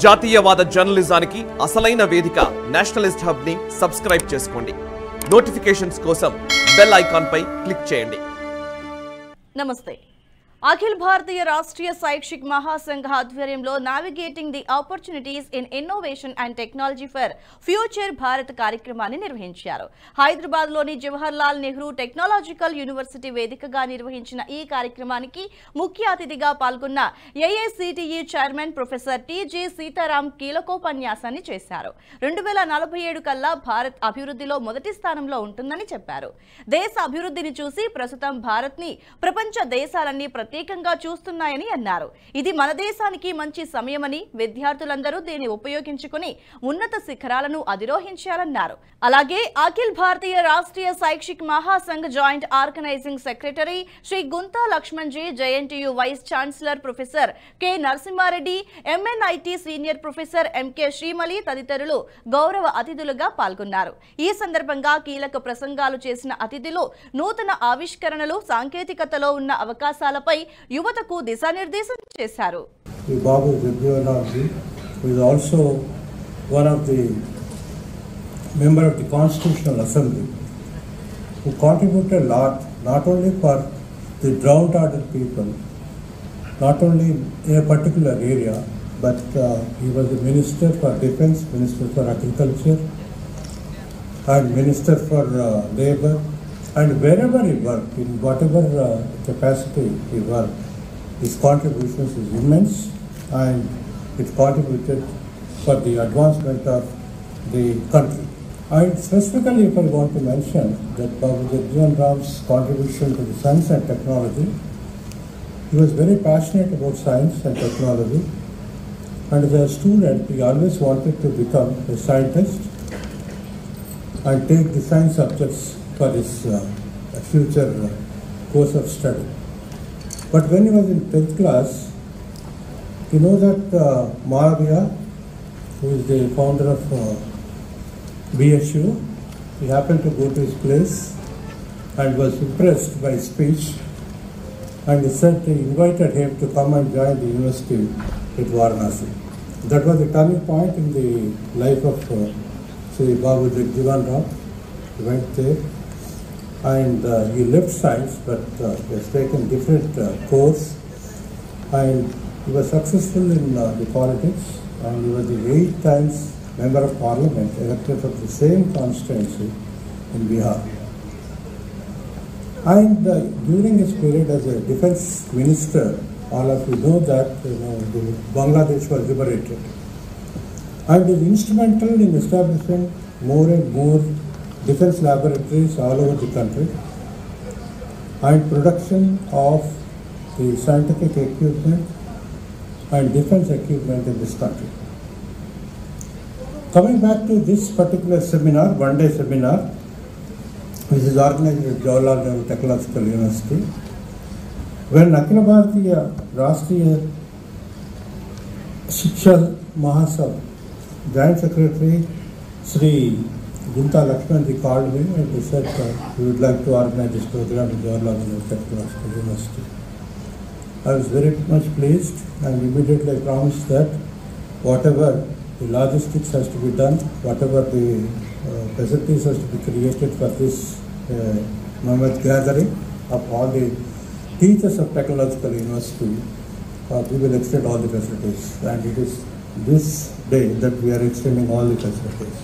జాతీయవాద జర్నలిజానికి అసలైన వేదిక నేషనలిస్ట్ హబ్ ని సబ్స్క్రైబ్ చేసుకోండి. నోటిఫికేషన్స్ కోసం బెల్ ఐకాన్ పై క్లిక్ చేయండి. నమస్తే. అఖిల భారతీయ రాష్ట్రీయ శైక్షిక్ మహాసంఘ ఆధ్వర్యంలో navigating the opportunities in innovation and technology for future Bharat కార్యక్రమాన్ని నిర్వహించారు. హైదరాబాద్ లోని జవహర్ లాల్ నెహ్రూ టెక్నాలజికల్ యూనివర్సిటీ వేదికగా నిర్వహించిన ఈ కార్యక్రమానికి ముఖ్య అతిథిగా పాల్గొన్న AICTE chairman professor TG Sitaram కీలకోపన్యాసాన్ని చేశారు. 2047 కల్లా భారత్ అభివృద్ధిలో మొదటి స్థానంలో ఉంటుందని చెప్పారు. దేశ అభివృద్ధిని చూసి ప్రస్తుతం భారత్ ని ప్రపంచ దేశాలన్నీ ప్రత్యేకంగా చూస్తున్నాయని అన్నారు. ఇది మన దేశానికి మంచి సమయమని, విద్యార్థులందరూ దీన్ని ఉపయోగించుకుని ఉన్నత శిఖరాలను అధిరోహించాలన్నారు. అలాగే Akhil Bharatiya Rashtriya Shaikshik Mahasangh joint organising secretary Shri Gunta Lakshmanji, JNTUH vice chancellor professor K Narasimha Reddy, MNIT senior professor MK Shrimali తదితరులు గౌరవ అతిథులుగా పాల్గొన్నారు. ఈ సందర్భంగా కీలక ప్రసంగాలు చేసిన అతిథులు నూతన ఆవిష్కరణలు, సాంకేతికతలో ఉన్న అవకాశాలపై యువతకు దిశానిర్దేశం చేశారు. Yoganand is also one of the member of the Constitutional Assembly who contributed a lot, not only for the downtrodden people, not only in a particular area, but he was the Minister for Defence, Minister for Agriculture, and Minister for Labour. And wherever he worked, in whatever capacity he worked, his contributions is immense, and it contributed for the advancement of the country. And specifically, if I want to mention that Bharat's contribution to the science and technology, he was very passionate about science and technology, and as a student, he always wanted to become a scientist and take the science subjects for his future course of study. But when he was in 10th class, you know that Bhagya, who is the founder of BSU, he happened to go to his place and was impressed by his speech, and he said he invited him to come and join the university at Varanasi. That was a turning point in the life of Sri Yoganand. He went there and he left science, but he has taken different course, and he was successful in the politics, and he was the 8 times member of parliament elected from the same constituency in Bihar. And during his period as a defence minister, all of you know that Bangladesh was liberated, and he was instrumental in establishing more and more defence laboratories all over the country, and production of the scientific equipment and defence equipment in this country. Coming back to this particular seminar, one-day seminar, which is organized at Jawaharlal Nehru Technological University, when Akhila Bharatiya Rashtriya Shikshak Mahasabha Joint Secretary Sri Guntha Lakshmanji called me and he said we would like to organize this program in Jawaharlal Nehru Technological University. I was very much pleased, and immediately I promised that whatever the logistics has to be done, whatever the facilities has to be created for this gathering of all the teachers of Technological University, we will extend all the facilities, and it is this day that we are extending all the facilities.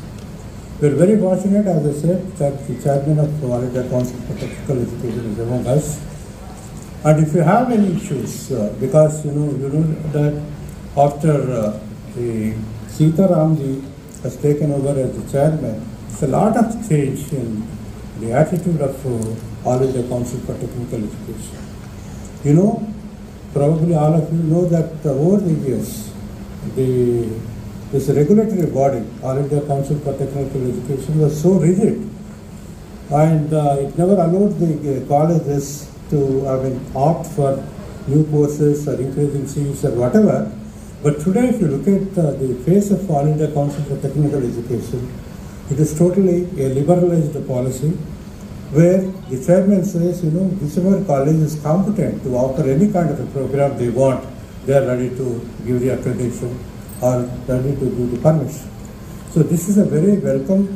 We are very fortunate, as I said, that the chairman of the All India Council for Technical Education is among us. And if you have any issues, because you know that after the Sitaramji has taken over as the chairman, it's a lot of change in the attitude of All India Council for Technical Education. You know, probably all of you know that over the years, this regulatory body, All India Council for Technical Education, was so rigid, and it never allowed the colleges to opt for new courses or increasing seats or whatever. But today, if you look at the face of All India Council for Technical Education, it is totally a liberalized policy, where the chairman says, whichever college is competent to offer any kind of a program they want, they are ready to give the accreditation. are ready to give the permission. So this is a very welcome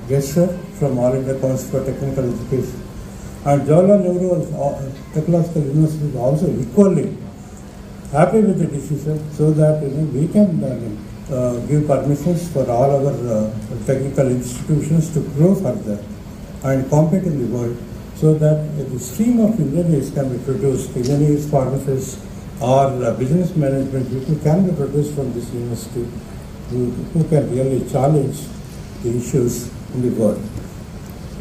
gesture from All India Council for Technical Education. And Jawaharlal Nehru Technological University is also equally happy with the decision, so that we can give permissions for all our technical institutions to grow further and compete in the world, so that the stream of engineers can be produced, engineers, pharmacists, or business management people can be produced from this university who can really challenge the issues in the world.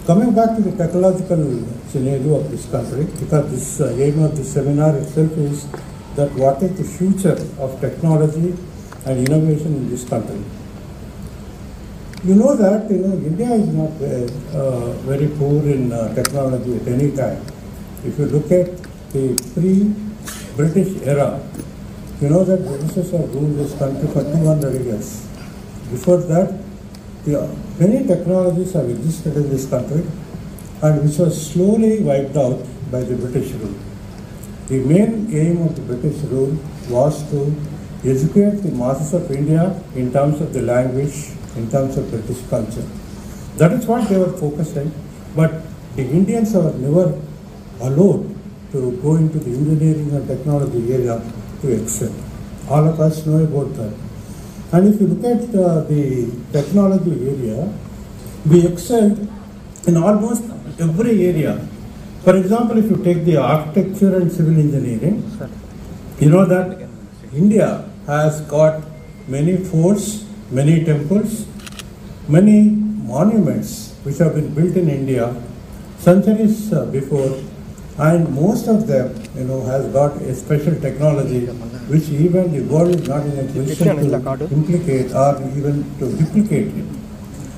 Coming back to the technological scenario of this country, because this aim of the seminar itself is that what is the future of technology and innovation in this country. You know that India is not very poor in technology at any time. If you look at the pre-British era, you know that Britishers have ruled this country for 200 years. Before that, many technologies have existed in this country, and which was slowly wiped out by the British rule. The main aim of the British rule was to educate the masses of India in terms of the language, in terms of British culture. That is what they were focusing, but the Indians were never allowed to go into the engineering and technology area to excel. All of us know about that. And if you look at the technology area, we excelled in almost every area. For example, if you take the architecture and civil engineering, you know that India has got many forts, many temples, many monuments which have been built in India centuries before, and most of them has got a special technology which even the world is not in a position to implicate or even to duplicate it.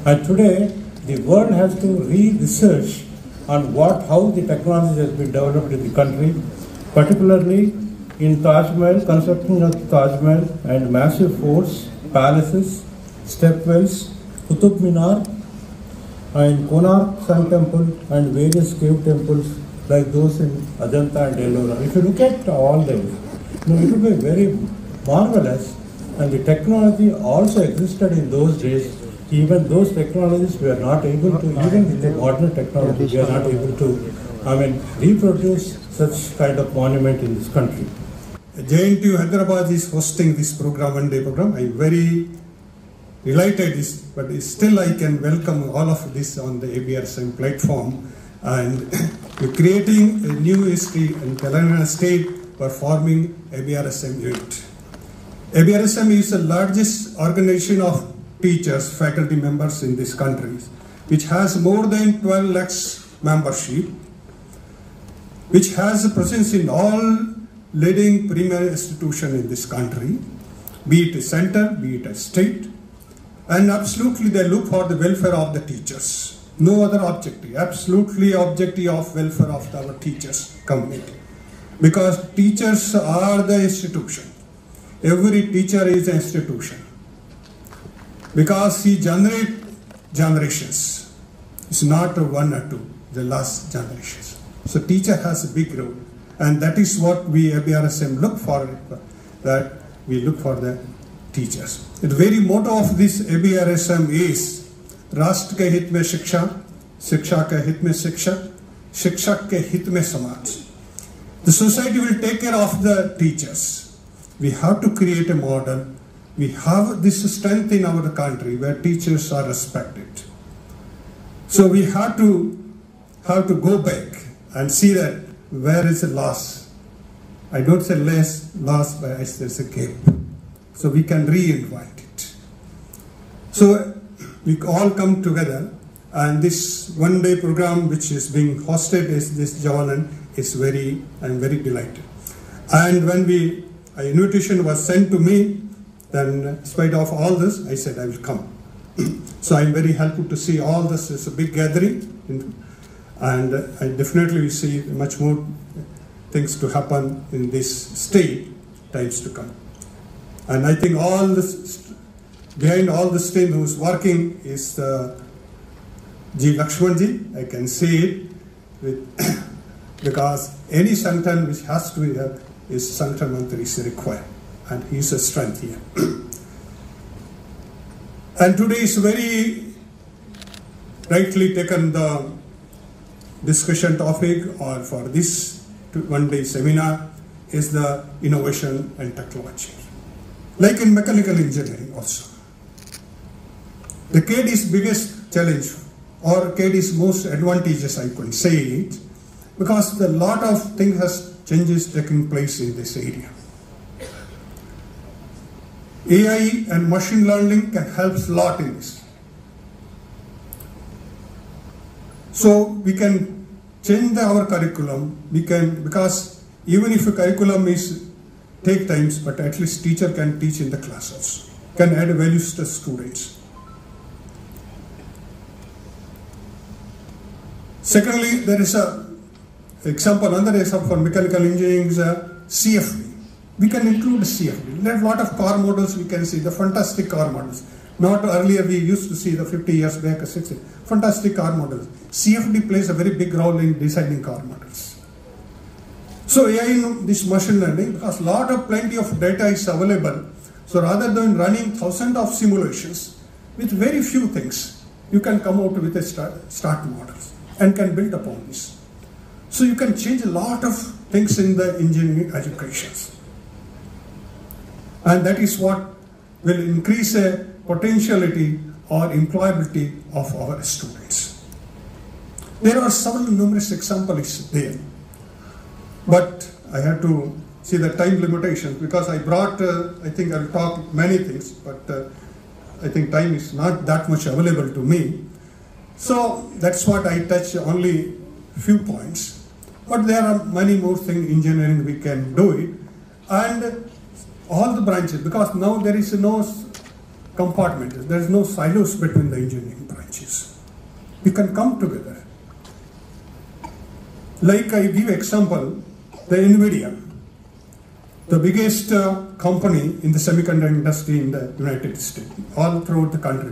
And today the world has to re-research on how the technology has been developed in the country, particularly in Taj Mahal, construction of Taj Mahal and massive forts, palaces, stepwells, Qutub Minar, and Konark Sun Temple, and various cave temples like those in Ajanta and Ellora. If you look at all them, it will be very marvelous, and the technology also existed in those days. Even those technologies we are not able to, even with the modern technology, we are not able to, reproduce such kind of monument in this country. JNTUH Hyderabad is hosting this program, one-day program. I am very delighted, but still I can welcome all of this on the ABRSM platform, and we're creating a new history in Telangana state for forming ABRSM unit. ABRSM is the largest organization of teachers, faculty members in this country, which has more than 12 lakhs membership, which has a presence in all leading premier institutions in this country, be it a center, be it a state, and absolutely they look for the welfare of the teachers. No other objective, absolutely objective of welfare of our teachers community. Because teachers are the institution. Every teacher is an institution. Because he generates generations. It's not one or two, the last generations. So teacher has a big role. And that is what we ABRSM look for, that we look for the teachers. The very motto of this ABRSM is राष्ट्र के हित में शिक्षा, शिक्षा के हित में शिक्षक, शिक्षक के हित में समाज. The society will take care of the teachers. We have to create a model. We have this strength in our country where teachers are respected. So we have to go back and see that where is the loss. I don't say less loss, but there's a gap. So we can reinvent it. So we all come together, and this one-day program which is being hosted is this Yoganand is I'm very delighted. And when an invitation was sent to me, then in spite of all this, I said I will come. So I'm very happy to see all this. It's a big gathering, and I definitely will see much more things to happen in this state times to come. And I think all this, behind all this team who's working is G. Lakshmanji. I can see it because any sanction which has to be is sanction mantri is required, and he's a strength here. And today is very rightly taken the discussion topic or for this one-day seminar is the innovation and technology. Like in mechanical engineering also. The CAD's biggest challenge or CAD's most advantageous, I could say it, because a lot of things changes taking place in this area. AI and machine learning can help a lot in this. So we can change our curriculum, because even if a curriculum is take times, but at least teacher can teach in the class also, can add values to students. Secondly, there is another example for mechanical engineering is CFD. We can include CFD. There are a lot of car models we can see, the fantastic car models. Not earlier we used to see the 50 years back, 60, fantastic car models. CFD plays a very big role in designing car models. So AI in this machine learning, because plenty of data is available, so rather than running thousands of simulations with very few things, you can come out with a start models and can build upon this. So you can change a lot of things in the engineering educations. And that is what will increase a potentiality or employability of our students. There are several numerous examples there. But I had to see the time limitations because I brought, I think I'll talk many things, but I think time is not that much available to me. So that's what I touch only few points. But there are many more things in engineering we can do it. And all the branches, because now there is no compartment, there is no silos between the engineering branches. We can come together. Like I give example, the NVIDIA, the biggest company in the semiconductor industry in the United States, all throughout the country.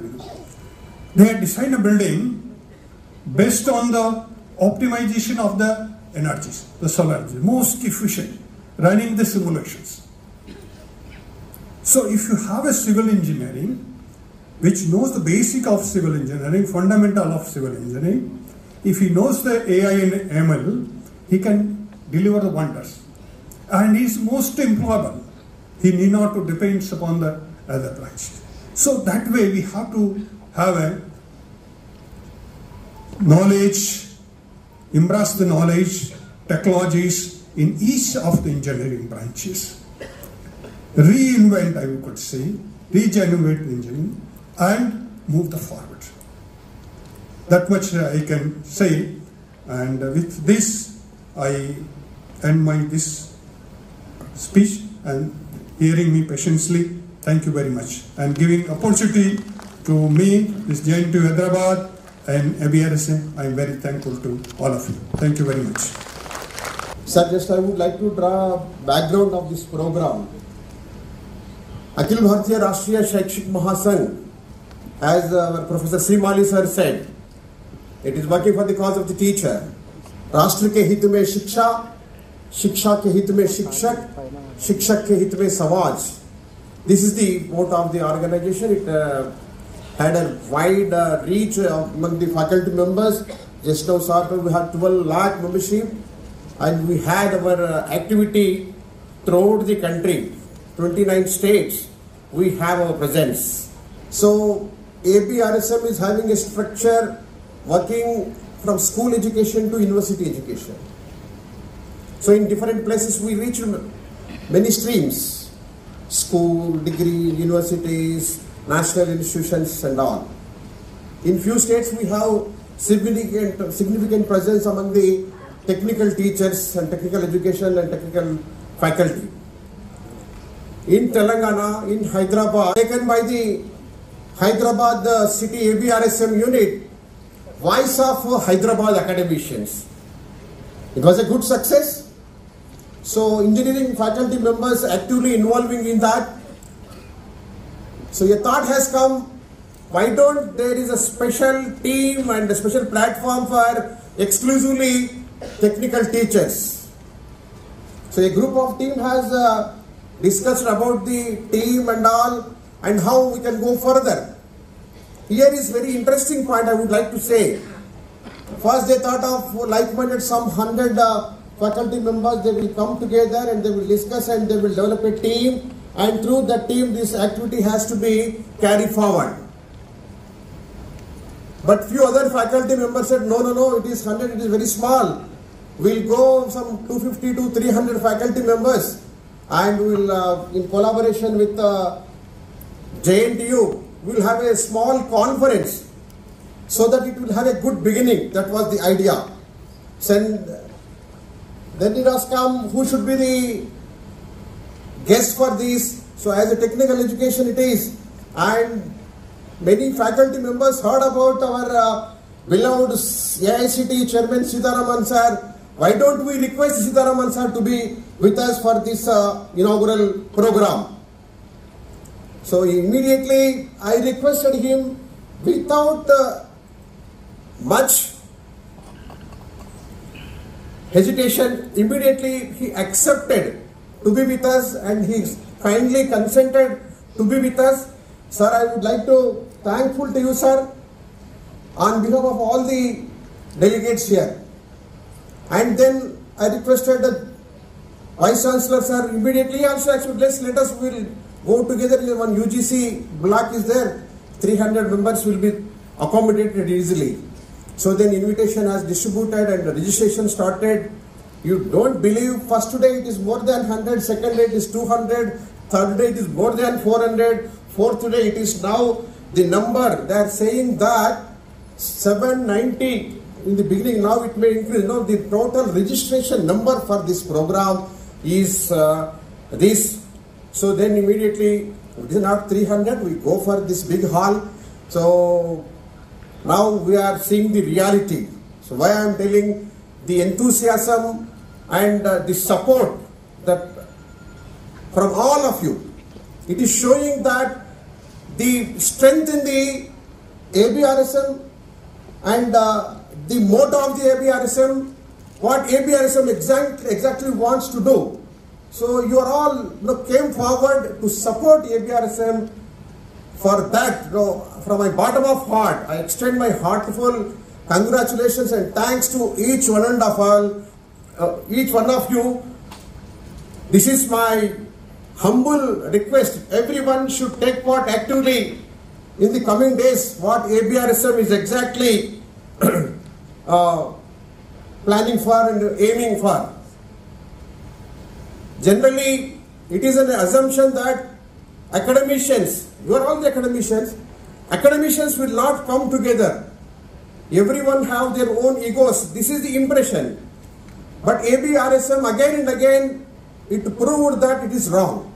They had designed a building based on the optimization of the energies, the solar energy, most efficient, running the simulations. So if you have a civil engineering, which knows the basic of civil engineering, fundamental of civil engineering, if he knows the AI and ML, he can deliver the wonders. And he is most employable. He need not to depend upon the other branches. So that way we have to have a knowledge, embrace the knowledge, technologies in each of the engineering branches. Reinvent, I could say, regenerate engineering and move the forward. That much I can say, and with this I end this speech and hearing me patiently. Thank you very much, and giving opportunity to me, this JNTUH Hyderabad and ABRSM. I am very thankful to all of you. Thank you very much. Sir, just I would like to draw background of this program. Akhil Bharatiya Rashtriya Shaikshik Mahasangh, as our Professor Srimali sir said, it is working for the cause of the teacher. Rashtra ke hit mein shiksha, shiksha ke hit mein shikshak, shikshak ke hit mein samaj. This is the motto of the organization. It had a wide reach among the faculty members. Just now, sir, we have 12 lakh membership, and we had our activity throughout the country, 29 states. We have our presence. So ABRSM is having a structure working from school education to university education. So in different places we reach many streams, school, degree, universities, national institutions and all. In few states we have significant presence among the technical teachers and technical education and technical faculty. In Telangana, in Hyderabad, taken by the Hyderabad city ABRSM unit, Voice of Hyderabad academicians. It was a good success. So engineering faculty members actively involving in that. So a thought has come, why don't there is a special team and a special platform for exclusively technical teachers. So a group of team has discussed about the team and all and how we can go further. here is very interesting point I would like to say. First they thought of like-minded some 100 faculty members, they will come together and they will discuss and they will develop a team, and through the team this activity has to be carried forward. But few other faculty members said, no, it is 100, it is very small. We'll go some 250 to 300 faculty members, and we'll, in collaboration with JNTUH, we'll have a small conference so that it will have a good beginning. That was the idea. Then it has come, who should be the guest for this? So as a technical education it is, and many faculty members heard about our beloved AICT Chairman Sitharaman sir. Why don't we request Sitharaman sir to be with us for this inaugural program? So immediately I requested him without much hesitation. Immediately he accepted to be with us, and he kindly consented to be with us. Sir, I would like to thankful to you, sir, on behalf of all the delegates here. And then I requested the Vice Chancellor, sir, immediately also actually let us will go together. One UGC block is there, 300 members will be accommodated easily. So then invitation has distributed and the registration started. You don't believe, first day it is more than 100, second day it is 200, third day it is more than 400, fourth day it is now the number, they are saying that 790 in the beginning, now it may increase. Now the total registration number for this program is this. So then immediately, it is not 300, we go for this big hall. So now we are seeing the reality. So why I am telling the enthusiasm and the support that from all of you, it is showing that the strength in the ABRSM and the motto of the ABRSM, what ABRSM exactly wants to do. So you are all came forward to support ABRSM. For that, from my bottom of heart, I extend my heartful congratulations and thanks to each one of you. This is my humble request. Everyone should take part actively in the coming days what ABRSM is exactly planning for and aiming for. Generally, it is an assumption that academicians, you are all the academicians will not come together. Everyone have their own egos. This is the impression. But ABRSM again and again, it proved that it is wrong.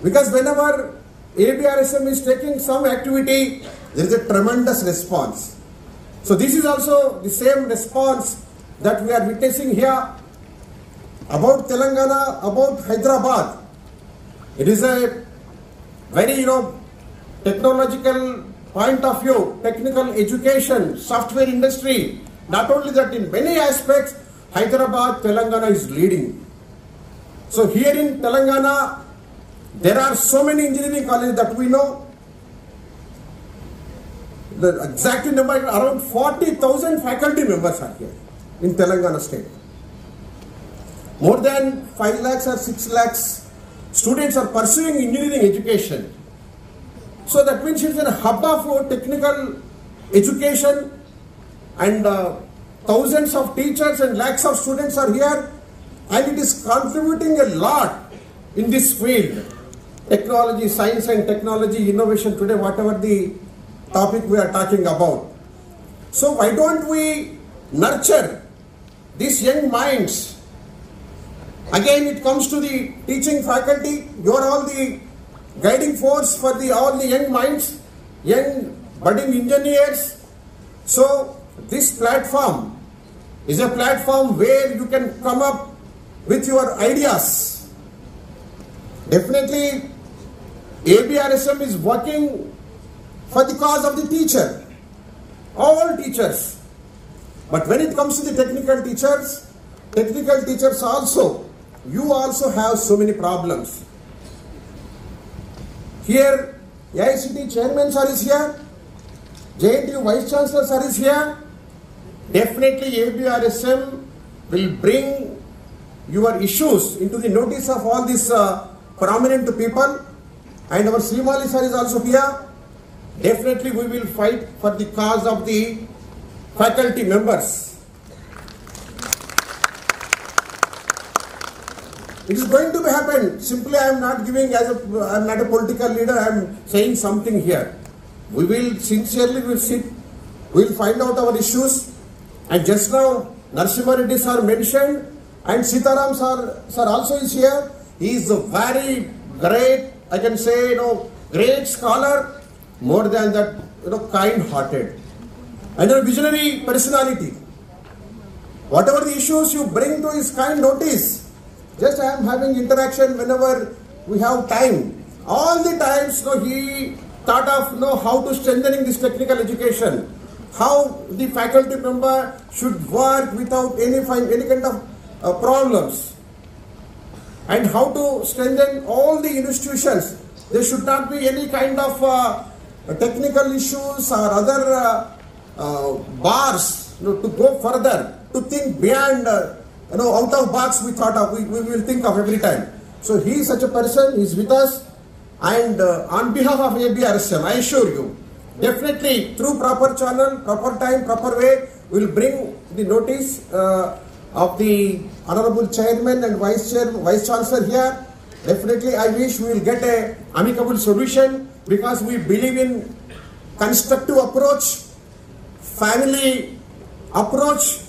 Because whenever ABRSM is taking some activity, there is a tremendous response. So this is also the same response that we are witnessing here about Telangana, about Hyderabad. It is a very, technological point of view, technical education, software industry. Not only that, in many aspects, Hyderabad, Telangana is leading. So here in Telangana, there are so many engineering colleges that we know. The exact number, around 40,000 faculty members are here in Telangana state. More than 5 lakhs or 6 lakhs students are pursuing engineering education. So that means it's a hub of technical education, and thousands of teachers and lakhs of students are here, and it is contributing a lot in this field. Technology, science and technology, innovation today, whatever the topic we are talking about. So why don't we nurture these young minds? Again, it comes to the teaching faculty. You are all the guiding force for all the young minds, young budding engineers. So this platform is a platform where you can come up with your ideas. Definitely, ABRSM is working for the cause of the teacher, all teachers. But when it comes to the technical teachers also, you also have so many problems. Here, AICT Chairman sir is here. JNTUH Vice Chancellor sir is here. Definitely ABRSM will bring your issues into the notice of all these prominent people. And our Srimali sir is also here. Definitely we will fight for the cause of the faculty members. It is going to happen. Simply I am not giving I am not a political leader, I am saying something here. We will sincerely sit, we will find out our issues. And just now Narasimha Reddy sir mentioned, and Sitaram sir also is here. He is a very great, I can say, great scholar, more than that, kind-hearted, and a visionary personality. Whatever the issues you bring to his kind notice, just I am having interaction whenever we have time. All the times, he thought of how to strengthening this technical education, how the faculty member should work without any kind of problems, and how to strengthen all the institutions. There should not be any kind of technical issues or other bars to go further, to think beyond, out of box we thought of, we will think of every time. So he is such a person, he is with us, and on behalf of ABRSM, I assure you, definitely through proper channel, proper time, proper way, we will bring the notice of the Honorable Chairman and Vice Chancellor here. Definitely I wish we will get a amicable solution, because we believe in constructive approach, family approach,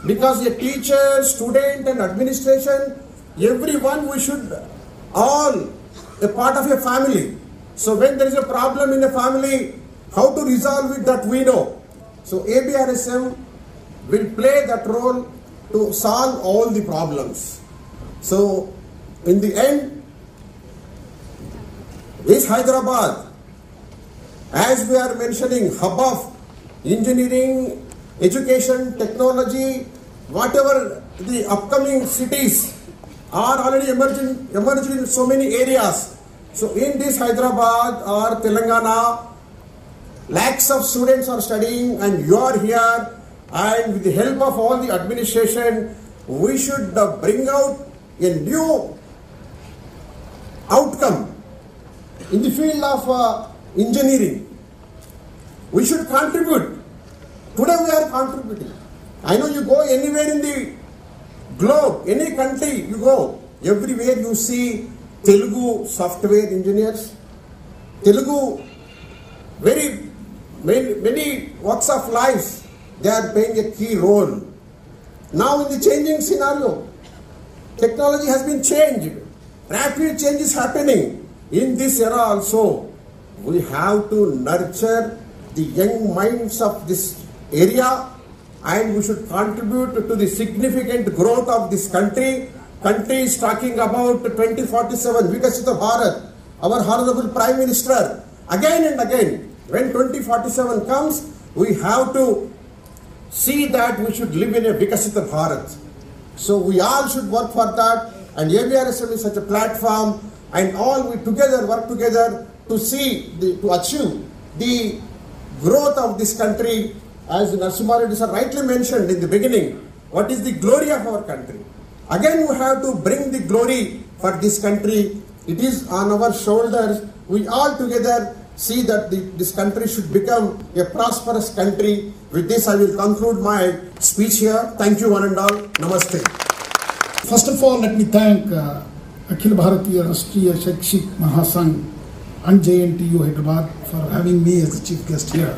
because a teacher, student and administration, everyone, we should all a part of a family. So when there is a problem in a family, how to resolve it, that we know. So ABRSM will play that role to solve all the problems. So in the end, this Hyderabad, as we are mentioning, hub of engineering, education, technology, whatever the upcoming cities are already emerging in so many areas. So in this Hyderabad or Telangana, lakhs of students are studying, and you are here, and with the help of all the administration, we should bring out a new outcome in the field of engineering. We should contribute. Today we are contributing. I know you go anywhere in the globe, any country you go, everywhere you see Telugu software engineers, Telugu many walks of life, they are playing a key role. Now in the changing scenario, technology has been changed, rapid change is happening. In this era also, we have to nurture the young minds of this area, and we should contribute to the significant growth of this country. Country is talking about 2047, Vikasita Bharat. Our Honorable Prime Minister, again and again, when 2047 comes, we have to see that we should live in a Vikasita Bharat. So we all should work for that, and ABRSM is such a platform, and all we together work together to see, to achieve the growth of this country. As Narasimha Reddy sir rightly mentioned in the beginning, what is the glory of our country? Again we have to bring the glory for this country. It is on our shoulders. We all together see that this country should become a prosperous country. With this I will conclude my speech here. Thank you one and all. Namaste. First of all, let me thank Akhil Bharatiya Rashtriya Shaikshik Mahasangh and JNTUH Hyderabad for having me as the chief guest here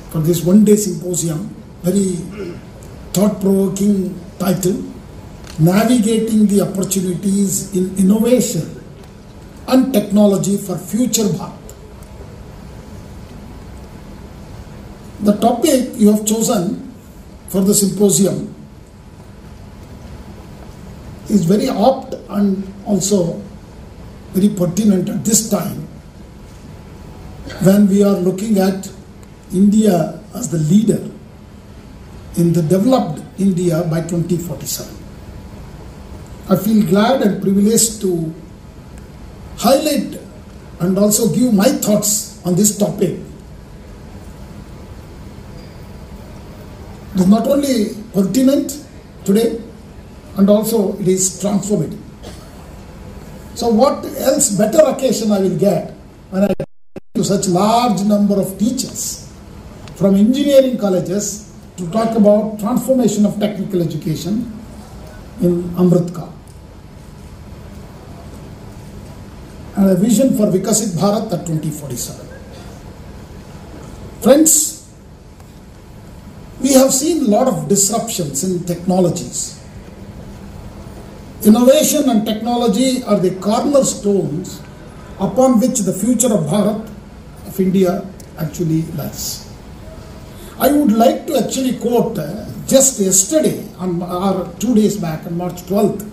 for this one-day symposium. Very thought-provoking title, Navigating the Opportunities in Innovation and Technology for Future Bharat. The topic you have chosen for the symposium is very apt and also very pertinent at this time when we are looking at India as the leader in the developed India by 2047. I feel glad and privileged to highlight and also give my thoughts on this topic It is not only pertinent today, and also it is transformative. So what else better occasion I will get when I talk to such large number of teachers from engineering colleges to talk about transformation of technical education in Amritka. And a vision for Vikasit Bharat at 2047. Friends, we have seen a lot of disruptions in technologies. Innovation and technology are the cornerstones upon which the future of Bharat, of India, actually lies. I would like to actually quote just yesterday, or 2 days back, on March 12th,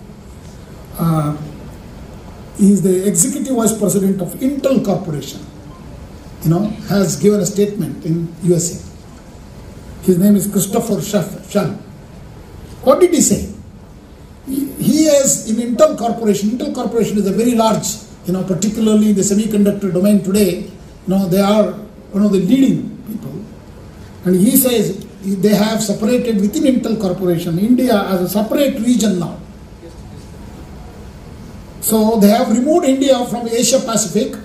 he is the Executive Vice President of Intel Corporation, has given a statement in USA. His name is Christopher Shah. What did he say? He is in Intel Corporation. Intel Corporation is a very large, particularly in the semiconductor domain today, they are one of the leading people. And he says they have separated within Intel Corporation, India as a separate region now. So they have removed India from Asia Pacific.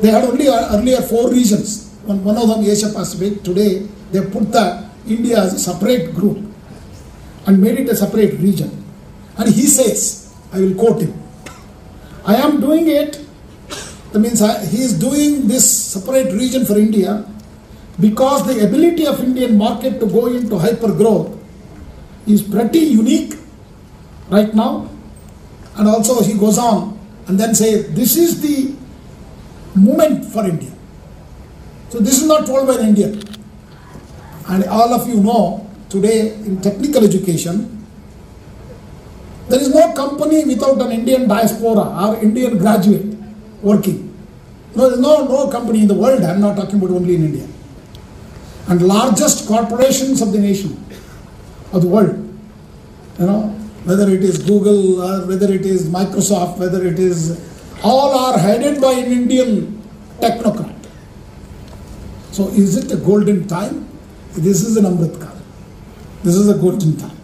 They had only earlier 4 regions. One of them Asia Pacific. Today they put India as a separate group and made it a separate region. And he says, I will quote him, I am doing it, that means he is doing this separate region for India because the ability of Indian market to go into hyper growth is pretty unique right now. And also he goes on and then say, this is the moment for India. So this is not told by an Indian. And all of you know, today in technical education, there is no company without an Indian diaspora or Indian graduate working. There is no company in the world, I am not talking about only in India. And largest corporations of the nation, of the world, whether it is Google or whether it is Microsoft, whether it is, all are headed by an Indian technocrat. So is it a golden time? This is an Amrit Kaal. This is a golden time.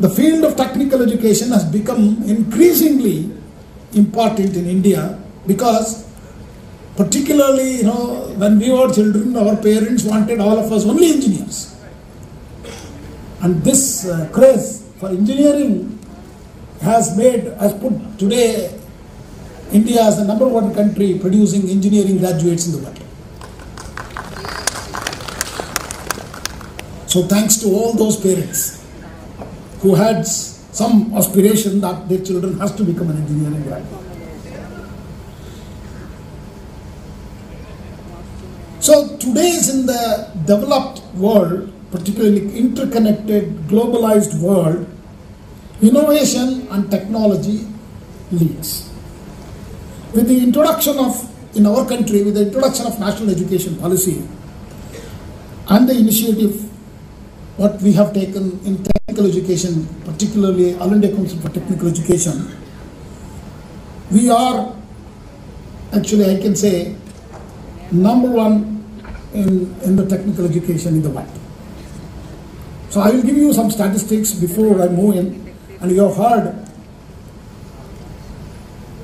The field of technical education has become increasingly important in India because particularly, when we were children, our parents wanted all of us only engineers. And this craze for engineering has put today India as the #1 country producing engineering graduates in the world. So thanks to all those parents who had some aspiration that their children has to become an engineering graduate. So today is in the developed world, particularly interconnected, globalized world, innovation and technology leads. With the introduction of, in our country, with the introduction of national education policy and the initiative what we have taken in technical education, particularly All India Council for Technical Education, we are actually, I can say, #1 in the technical education in the world. So I will give you some statistics before I move in, and you have heard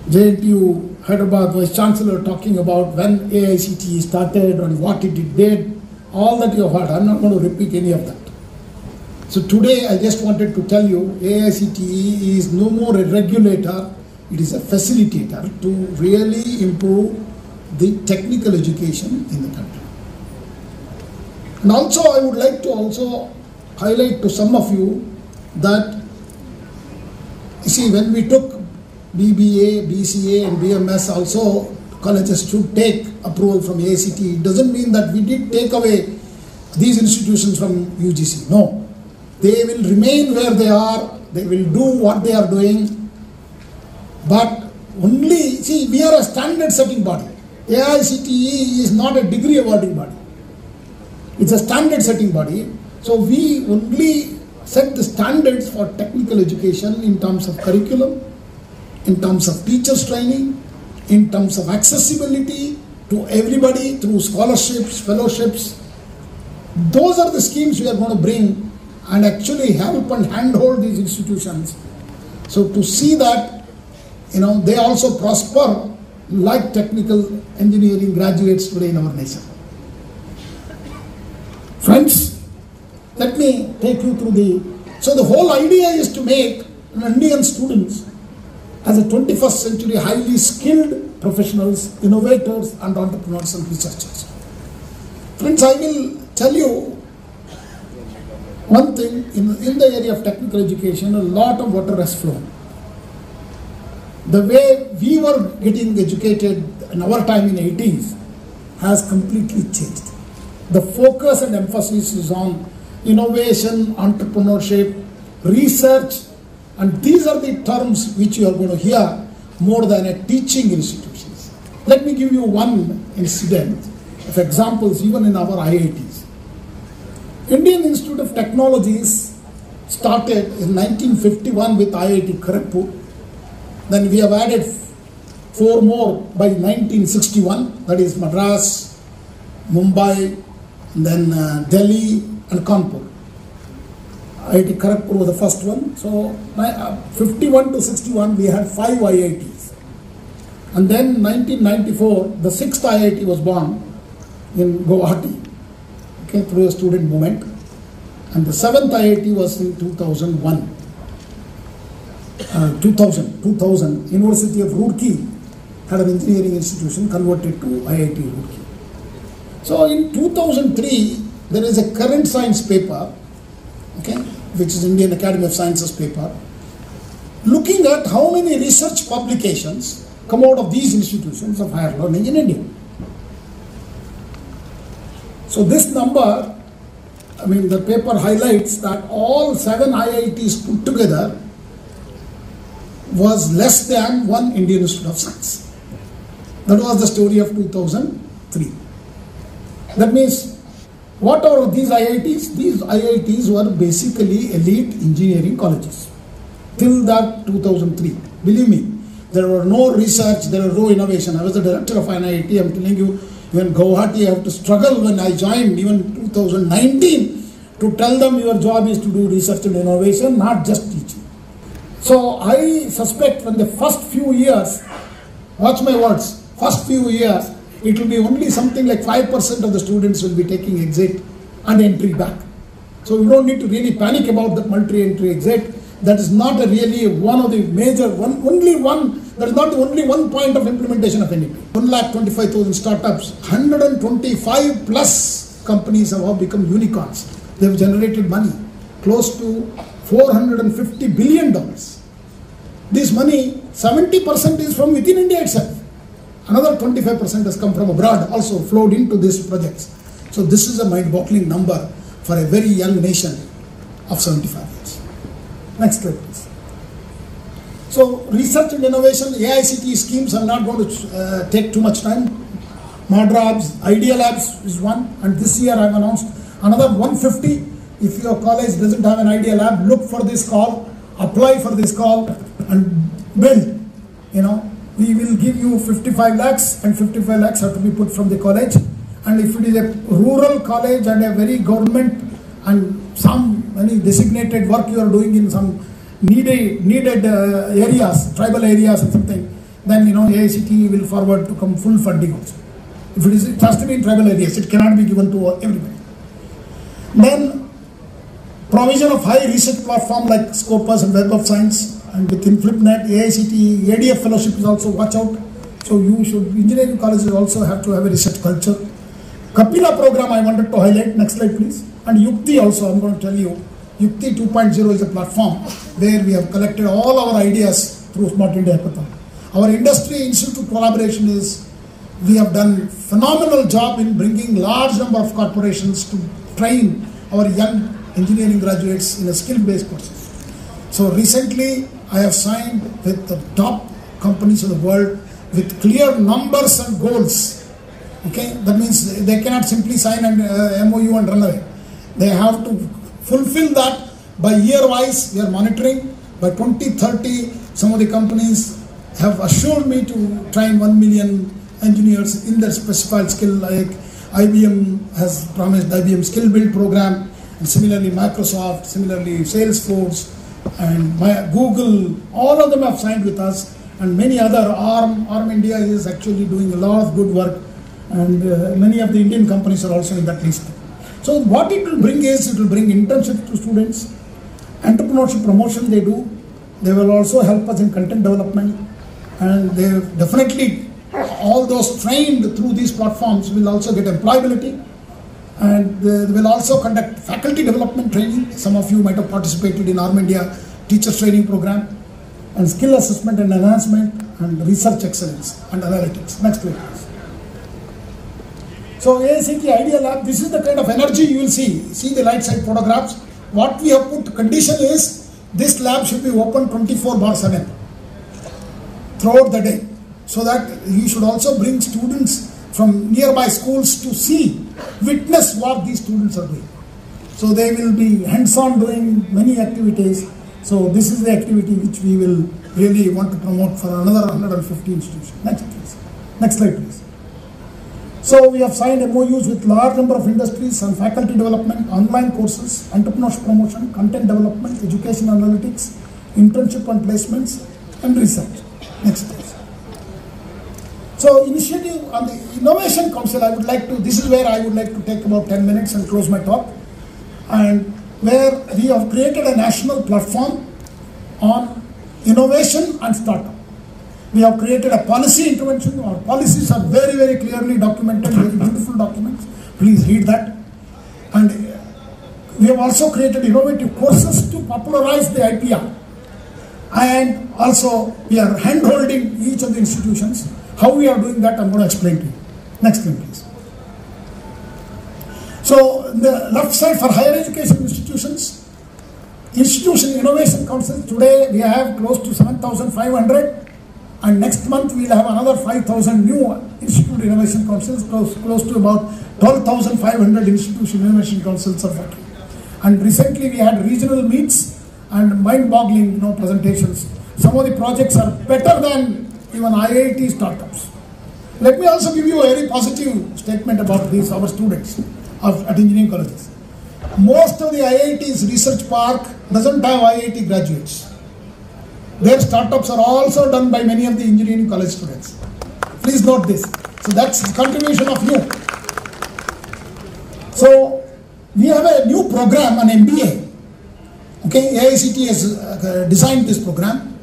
JNTUH Hyderabad Vice Chancellor talking about when AICTE started and what it did, all that you have heard. I am not going to repeat any of that. So today I just wanted to tell you AICTE is no more a regulator, it is a facilitator to really improve the technical education in the country. And also I would like to also highlight to some of you that, you see, when we took BBA, BCA and BMS also, colleges should take approval from AICTE. It doesn't mean that we did take away these institutions from UGC. No. They will remain where they are, they will do what they are doing, but only, see, we are a standard setting body. AICTE is not a degree awarding body. It's a standard setting body. So we only set the standards for technical education in terms of curriculum, in terms of teachers training, in terms of accessibility to everybody through scholarships, fellowships, Those are the schemes we are going to bring and actually help and handhold these institutions. So to see that, they also prosper like technical engineering graduates today in our nation. Friends, let me take you through so the whole idea is to make Indian students as a 21st century highly skilled professionals, innovators and entrepreneurs and researchers. Friends, I will tell you one thing, in the area of technical education, a lot of water has flown. The way we were getting educated in our time in the 80s has completely changed. The focus and emphasis is on innovation, entrepreneurship, research, and these are the terms which you are going to hear more than a teaching institutions. Let me give you one incident of examples even in our IITs. Indian Institute of Technologies started in 1951 with IIT Kharagpur. Then we have added 4 more by 1961, that is Madras, Mumbai, then Delhi and Kanpur. IIT Kharagpur was the first one. So 51 to 61 we had 5 IITs. And then 1994 the 6th IIT was born in Guwahati, through a student movement. And the 7th IIT was in 2000, University of Roorkee had an engineering institution converted to IIT Roorkee. So in 2003, there is a current science paper, which is Indian Academy of Sciences paper, looking at how many research publications come out of these institutions of higher learning in India. So this number, the paper highlights that all 7 IITs put together was less than one Indian Institute of Science. That was the story of 2003. That means, what are these IITs? These IITs were basically elite engineering colleges till that 2003. Believe me, there were no research, there was no innovation. I was the director of an IIT, I'm telling you, even Guwahati, I have to struggle when I joined, even 2019, to tell them your job is to do research and innovation, not just teaching. So I suspect when the first few years, watch my words, first few years, it will be only something like 5% of the students will be taking exit and entry back. So we don't need to really panic about that multi-entry exit. That is not really one of the major, that is not the only one point of implementation of NEP. 1,25,000 startups, 125 plus companies have all become unicorns. They have generated money, close to $450 billion. This money, 70% is from within India itself. Another 25% has come from abroad, also flowed into these projects. So this is a mind-boggling number for a very young nation of 75 years. Next slide, please. So research and innovation, AICT schemes, I'm not going to take too much time. Madrabs, Idea Labs is one, and this year I've announced another 150. If your college doesn't have an Idea Lab, look for this call, apply for this call, and build. We will give you 55 lakhs, and 55 lakhs have to be put from the college. And if it is a rural college and a very government and any designated work you are doing in some needed areas, tribal areas or something, then AICT will forward to come full funding also. If it has to be in tribal areas, it cannot be given to everybody. Then provision of high research platform like Scopus and Web of Science, and within FlipNet, AICT, ADF fellowship is also, watch out. So engineering colleges also have to have a research culture. Kapila program I wanted to highlight, next slide please. And Yukti also, I'm going to tell you, Yukti 2.0 is a platform where we have collected all our ideas through Smart India Hackathon. Our industry institute collaboration is, we have done phenomenal job in bringing large number of corporations to train our young engineering graduates in a skill-based courses. So recently I have signed with the top companies of the world with clear numbers and goals. That means they cannot simply sign an MOU and run away. They have to fulfill that by year-wise. We are monitoring. By 2030, some of the companies have assured me to train 1 million engineers in their specified skill like IBM has promised the IBM Skill Build program, and similarly Microsoft, similarly Salesforce, and Google, all of them have signed with us, and many other. ARM India is actually doing a lot of good work, and many of the Indian companies are also in that list. So what it will bring is, it will bring internship to students, entrepreneurship promotion they do. They will also help us in content development, and they definitely, all those trained through these platforms will also get employability, and they will also conduct faculty development training. Some of you might have participated in ARM India Teachers Training Program, and skill assessment and enhancement, and research excellence and analytics. Next slide, please. So AICT Idea Lab, this is the kind of energy you will see. See the right side photographs. What we have put condition is, this lab should be open 24/7 throughout the day, so that you should also bring students from nearby schools to see, witness what these students are doing. So they will be hands-on doing many activities. So this is the activity which we will really want to promote for another 150 institutions. Next please. Next slide please. So we have signed MOUs with large number of industries on faculty development, online courses, entrepreneurship promotion, content development, education analytics, internship and placements, and research. Next please. So initiative on the Innovation Council, I would like to, this is where I would like to take about 10 minutes and close my talk, and where we have created a national platform on innovation and startup. We have created a policy intervention. Our policies are very, very clearly documented, very beautiful documents. Please read that. And we have also created innovative courses to popularize the IPR. And also we are hand-holding each of the institutions. How we are doing that, I'm going to explain to you. Next slide, please. So the left side for higher education institutions, Institution Innovation Council, today we have close to 7,500, and next month we will have another 5,000 new Institute Innovation Councils, close to about 12,500 Institution Innovation Councils are working. And recently we had regional meets and mind-boggling presentations. Some of the projects are better than even IIT startups. Let me also give you a very positive statement about these, our students at engineering colleges. Most of the IIT's research park doesn't have IIT graduates. Their startups are also done by many of the engineering college students. Please note this. So that's the contribution of you. So we have a new program, an MBA. Okay, AICT has designed this program.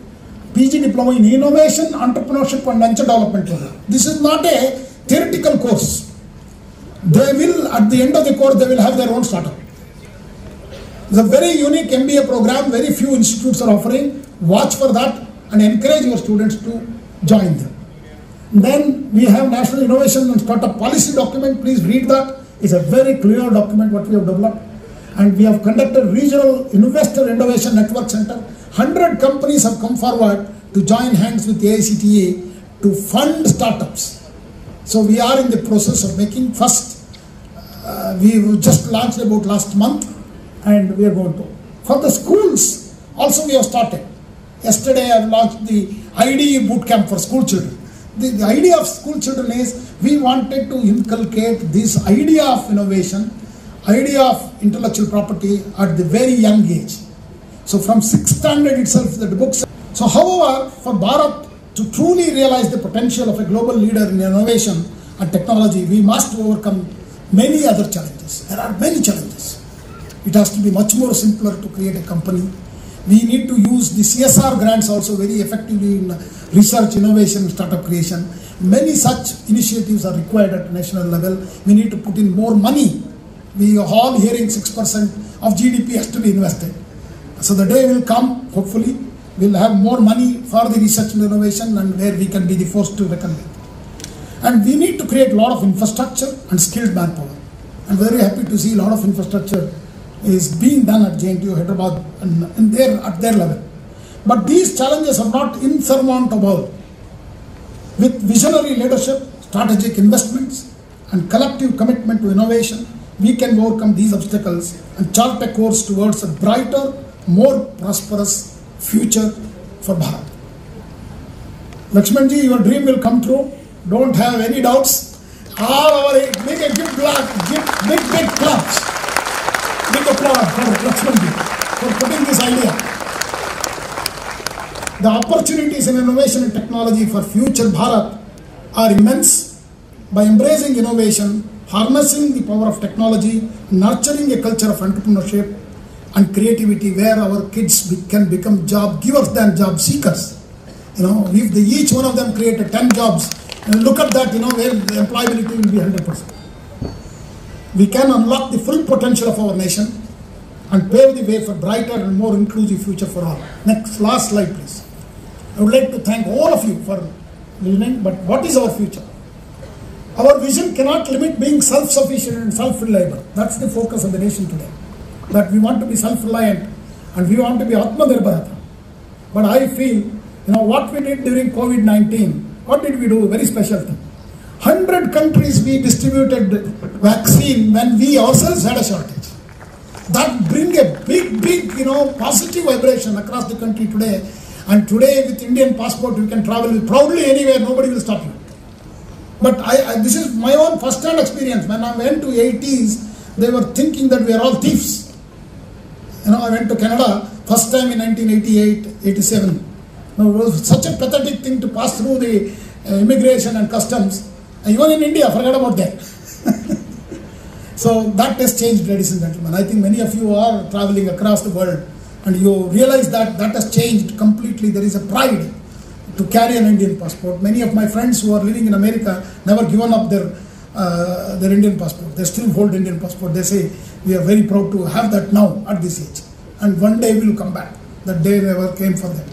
PG Diploma in Innovation, Entrepreneurship and Venture Development program. This is not a theoretical course. They will, at the end of the course, they will have their own startup. It's a very unique MBA program, very few institutes are offering. Watch for that and encourage your students to join them. Then we have National Innovation and Startup Policy document. Please read that. It's a very clear document what we have developed. And we have conducted Regional Investor Innovation Network Center. 100 companies have come forward to join hands with the AICTE to fund startups. So we are in the process of making first. We just launched about last month, and we are going to. For the schools, also we have started. Yesterday I have launched the IDE bootcamp for school children. The idea of school children is we wanted to inculcate this idea of innovation, idea of intellectual property at the very young age. So from 6th standard itself, the books. So however, for Bharat to truly realize the potential of a global leader in innovation and technology, we must overcome many other challenges. There are many challenges. It has to be much more simpler to create a company. We need to use the CSR grants also very effectively in research, innovation, startup creation. Many such initiatives are required at national level. We need to put in more money. We are all hearing 6% of GDP has to be invested. So the day will come, hopefully, we'll have more money for the research and innovation, and where we can be the force to reckon with. And we need to create a lot of infrastructure and skilled manpower. I'm very happy to see a lot of infrastructure is being done at JNTUH, Hyderabad, and at their level. But these challenges are not insurmountable. With visionary leadership, strategic investments, and collective commitment to innovation, we can overcome these obstacles and chart a course towards a brighter, more prosperous future for Bharat. Lakshmanji, your dream will come true. Don't have any doubts. All our make a big claps. Big applause for Lakshmanji for putting this idea. The opportunities in innovation and technology for future Bharat are immense. By embracing innovation, harnessing the power of technology, nurturing a culture of entrepreneurship and creativity where our kids can become job givers than job seekers. If each one of them created 10 jobs, and look at that, where the employability will be 100%. We can unlock the full potential of our nation and pave the way for brighter and more inclusive future for all. Last slide, please. I would like to thank all of you for listening, but what is our future? Our vision cannot limit being self-sufficient and self-reliable. That's the focus of the nation today. That we want to be self-reliant and we want to be Atmanirbharata. But I feel, what we did during COVID-19, what did we do? Very special thing. 100 countries we distributed vaccine when we ourselves had a shortage. That bring a big, positive vibration across the country today. And today with Indian passport, you can travel proudly anywhere, nobody will stop you. But this is my own first-hand experience. When I went to 80s, they were thinking that we are all thieves. I went to Canada first time in 1988, 87. It was such a pathetic thing to pass through the immigration and customs. Even in India, forget about that. So that has changed, ladies and gentlemen. I think many of you are traveling across the world and you realize that has changed completely. There is a pride to carry an Indian passport. Many of my friends who are living in America never given up their Indian passport. They still hold Indian passport. They say, we are very proud to have that now at this age. And one day we will come back. That day never came for them.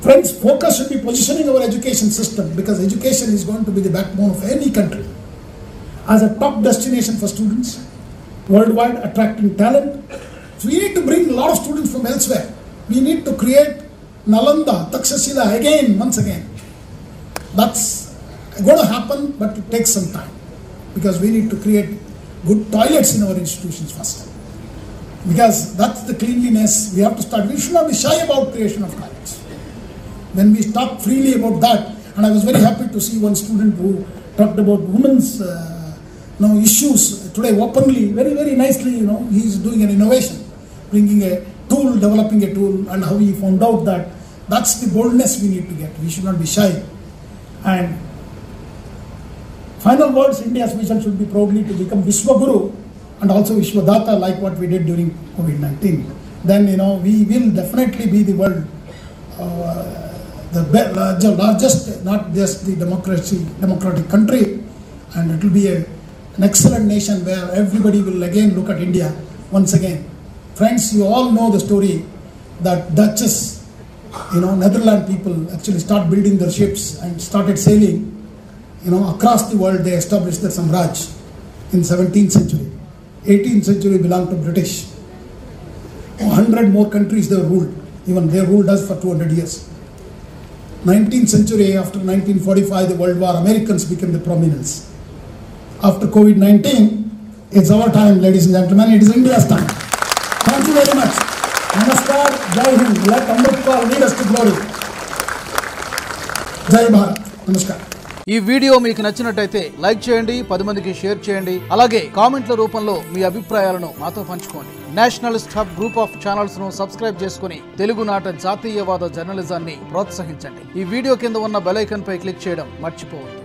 Friends, focus should be positioning our education system because education is going to be the backbone of any country. As a top destination for students, worldwide attracting talent. So we need to bring a lot of students from elsewhere. We need to create Nalanda, Takshashila once again. That's going to happen, but it takes some time because we need to create good toilets in our institutions first. Because that's the cleanliness we have to start. We should not be shy about creation of toilets. When we talk freely about that, and I was very happy to see one student who talked about women's issues today openly, very, very nicely, he is doing an innovation, bringing a tool, developing a tool, and how he found out that that's the boldness we need to get. We should not be shy. And final words, India's vision should be proudly to become Vishwaguru and also Vishwadata like what we did during COVID-19. Then, we will definitely be the world, the largest, not just the democratic country, and it will be an excellent nation where everybody will again look at India once again. Friends, you all know the story that Dutches, Netherlands people actually start building their ships and started sailing, across the world. They established their Samraj in 17th century. 18th century belonged to British. 100 more countries they ruled. Even they ruled us for 200 years. 19th century, after 1945, the World War, Americans became the prominence. After COVID-19, it's our time, ladies and gentlemen. It is India's time. Thank you very much. Namaskar, Jai Hind. Let Amit lead us to glory. Jai Bharat. Namaskar. ఈ video మీకు నచ్చినట్టయితే like చేయండి, 10 మందికి share చేయండి. అలాగే కామెంట్ల రూపంలో మీ అభిప్రాయాలను మాతో పంచుకోండి. Nationalist hub group of channels ను సబ్స్క్రైబ్ చేసుకుని తెలుగునాట జాతీయవాద జర్నలిజాన్ని ప్రోత్సహించండి. ఈ వీడియో కింద ఉన్న బెల్ ఐకాన్ పై క్లిక్ చేయడం మర్చిపోవద్దు.